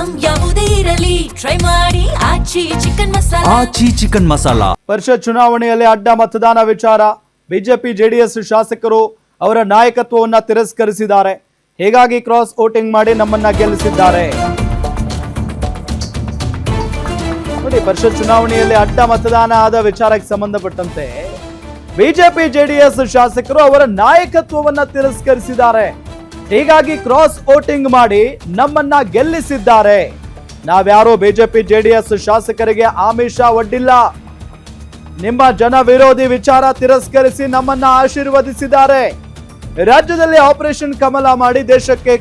Item ಯಾವುದೇ ಇರಲಿ try ಮಾಡಿ ಆಚಿ ಚಿಕನ್ ಮಸಾಲಾ. ಪರಿಷತ್ ಚುನಾವಣೆಯಲ್ಲಿ ಅಡ್ಡ ಮತದಾನ ವಿಚಾರ ಬಿಜೆಪಿ ಜೆಡಿಎಸ್ ಶಾಸಕರು ಅವರ ನಾಯಕತ್ವವನ್ನು ತಿರಸ್ಕರಿಸಿದ್ದಾರೆ. ಹೀಗಾಗಿ ಕ್ರಾಸ್ ವೋಟಿಂಗ್ ಮಾಡಿ ನಮ್ಮನ್ನ ಗೆಲ್ಲಿಸಿದ್ದಾರೆ. ನೋಡಿ, ಪರಿಷತ್ ಚುನಾವಣೆಯಲ್ಲಿ ಅಡ್ಡ ಮತದಾನ ಆದ ವಿಚಾರಕ್ಕೆ ಸಂಬಂಧಪಟ್ಟಂತೆ ಬಿಜೆಪಿ ಜೆಡಿಎಸ್ ಶಾಸಕರು ಅವರ ನಾಯಕತ್ವವನ್ನ ತಿರಸ್ಕರಿಸಿದ್ದಾರೆ. ಹೀಗಾಗಿ ಕ್ರಾಸ್ ವೋಟಿಂಗ್ ಮಾಡಿ ನಮ್ಮನ್ನ ಗೆಲ್ಲಿಸಿದ್ದಾರೆ. ನಾವ್ಯಾರೋ ಬಿಜೆಪಿ ಜೆಡಿಎಸ್ ಶಾಸಕರಿಗೆ ಆಮಿಷ ಒಡ್ಡಿಲ್ಲ. ನಿಮ್ಮ ಜನ ವಿರೋಧಿ ವಿಚಾರ ತಿರಸ್ಕರಿಸಿ ನಮ್ಮನ್ನ ಆಶೀರ್ವದಿಸಿದ್ದಾರೆ. ರಾಜ್ಯದಲ್ಲಿ ಆಪರೇಷನ್ ಕಮಲ ಮಾಡಿ ದೇಶಕ್ಕೆ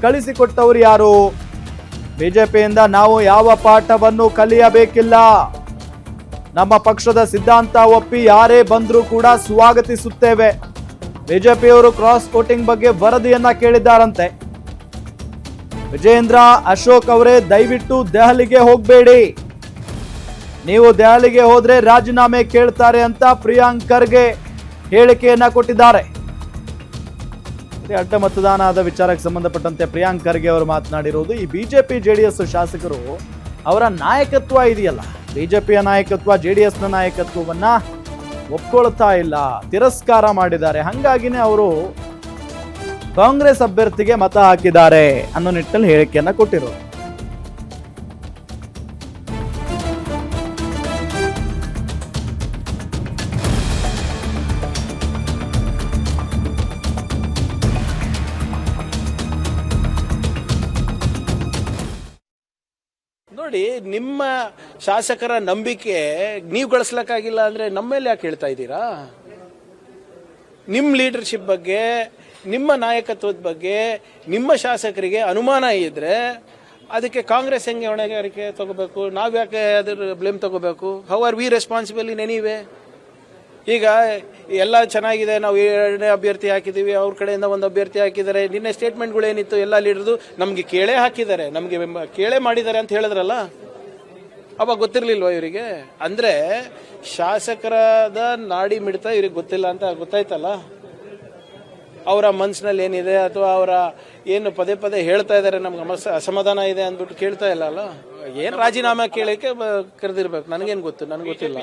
ಕಳಿಸಿಕೊಟ್ಟವರು ಯಾರು? ಬಿಜೆಪಿಯಿಂದ ನಾವು ಯಾವ ಪಾಠವನ್ನು ಕಲಿಯಬೇಕಿಲ್ಲ. ನಮ್ಮ ಪಕ್ಷದ ಸಿದ್ಧಾಂತ ಒಪ್ಪಿ ಯಾರೇ ಬಂದರೂ ಕೂಡ ಸ್ವಾಗತಿಸುತ್ತೇವೆ. ಬಿಜೆಪಿಯವರು ಕ್ರಾಸ್ ವೋಟಿಂಗ್ ಬಗ್ಗೆ ವರದಿಯನ್ನ ಕೇಳಿದ್ದಾರಂತೆ. ವಿಜೇಂದ್ರ ಅಶೋಕ್ ಅವರೇ, ದಯವಿಟ್ಟು ದೆಹಲಿಗೆ ಹೋಗಬೇಡಿ. ನೀವು ದೆಹಲಿಗೆ ಹೋದ್ರೆ ರಾಜೀನಾಮೆ ಕೇಳ್ತಾರೆ ಅಂತ ಪ್ರಿಯಾಂಕ್ ಖರ್ಗೆ ಹೇಳಿಕೆಯನ್ನ ಕೊಟ್ಟಿದ್ದಾರೆ. ಅಡ್ಡ ಮತದಾನ ಆದ ವಿಚಾರಕ್ಕೆ ಸಂಬಂಧಪಟ್ಟಂತೆ ಪ್ರಿಯಾಂಕ್ ಖರ್ಗೆ ಅವರು ಮಾತನಾಡಿರುವುದು, ಈ ಬಿಜೆಪಿ ಜೆಡಿಎಸ್ ಶಾಸಕರು ಅವರ ನಾಯಕತ್ವ ಇದೆಯಲ್ಲ, ಬಿಜೆಪಿಯ ನಾಯಕತ್ವ ಜೆಡಿಎಸ್ ನ ನಾಯಕತ್ವವನ್ನ ಒಪ್ಕೊಳ್ತಾ ಇಲ್ಲ, ತಿರಸ್ಕಾರ ಮಾಡಿದ್ದಾರೆ. ಹಂಗಾಗಿನೇ ಅವರು ಕಾಂಗ್ರೆಸ್ ಅಭ್ಯರ್ಥಿಗೆ ಮತ ಹಾಕಿದ್ದಾರೆ ಅನ್ನೋ ನಿಟ್ಟಿನಲ್ಲಿ ಹೇಳಿಕೆಯನ್ನ ಕೊಟ್ಟಿರೋದು. ನೋಡಿ, ನಿಮ್ಮ ಶಾಸಕರ ನಂಬಿಕೆ ನೀವು ಗಳಿಸ್ಲಕ್ಕಾಗಿಲ್ಲ ಅಂದ್ರೆ ನಮ್ಮ ಮೇಲೆ ಯಾಕೆ ಹೇಳ್ತಾ ಇದ್ದೀರಾ? ನಿಮ್ಮ ಲೀಡರ್ಶಿಪ್ ಬಗ್ಗೆ, ನಿಮ್ಮ ನಾಯಕತ್ವದ ಬಗ್ಗೆ ನಿಮ್ಮ ಶಾಸಕರಿಗೆ ಅನುಮಾನ ಇದ್ರೆ ಅದಕ್ಕೆ ಕಾಂಗ್ರೆಸ್ ಹೆಂಗೆ ಹೊಣೆಗಾರಿಕೆ ತಗೋಬೇಕು? ನಾವು ಯಾಕೆ ಅದ್ರ ಬ್ಲೇಮ್ ತಗೋಬೇಕು? How are we responsible in anyway? ಈಗ ಎಲ್ಲ ಚೆನ್ನಾಗಿದೆ, ನಾವು 2ನೇ ಅಭ್ಯರ್ಥಿ ಹಾಕಿದ್ದೀವಿ, ಅವ್ರ ಕಡೆಯಿಂದ ಒಂದು ಅಭ್ಯರ್ಥಿ ಹಾಕಿದ್ದಾರೆ. ನಿನ್ನೆ ಸ್ಟೇಟ್ಮೆಂಟ್ಗಳು ಏನಿತ್ತು ಎಲ್ಲ ಲೀಡರ್ದು, ನಮಗೆ ಕೇಳೇ ಹಾಕಿದ್ದಾರೆ, ನಮಗೆ ಕೇಳೇ ಮಾಡಿದ್ದಾರೆ ಅಂತ ಹೇಳಿದ್ರಲ್ಲ, ಅವಾಗ ಗೊತ್ತಿರಲಿಲ್ವ ಇವರಿಗೆ? ಅಂದರೆ ಶಾಸಕರದ ನಾಡಿ ಮಿಡ್ತ ಇವ್ರಿಗೆ ಗೊತ್ತಿಲ್ಲ ಅಂತ ಗೊತ್ತಾಯ್ತಲ್ಲ. ಅವರ ಮನಸ್ಸಿನಲ್ಲಿ ಏನಿದೆ ಅಥವಾ ಅವರ ಏನು ಪದೇ ಪದೇ ಹೇಳ್ತಾ ಇದ್ದಾರೆ, ನಮ್ಗೆ ಅಸಮಾಧಾನ ಇದೆ ಅಂದ್ಬಿಟ್ಟು ಕೇಳ್ತಾ ಇಲ್ಲ ಅಲ್ಲ. ಏನು ರಾಜೀನಾಮೆ ಕೇಳೋಕ್ಕೆ ಕರೆದಿರ್ಬೇಕು, ನನಗೇನು ಗೊತ್ತು? ನನಗೆ ಗೊತ್ತಿಲ್ಲ.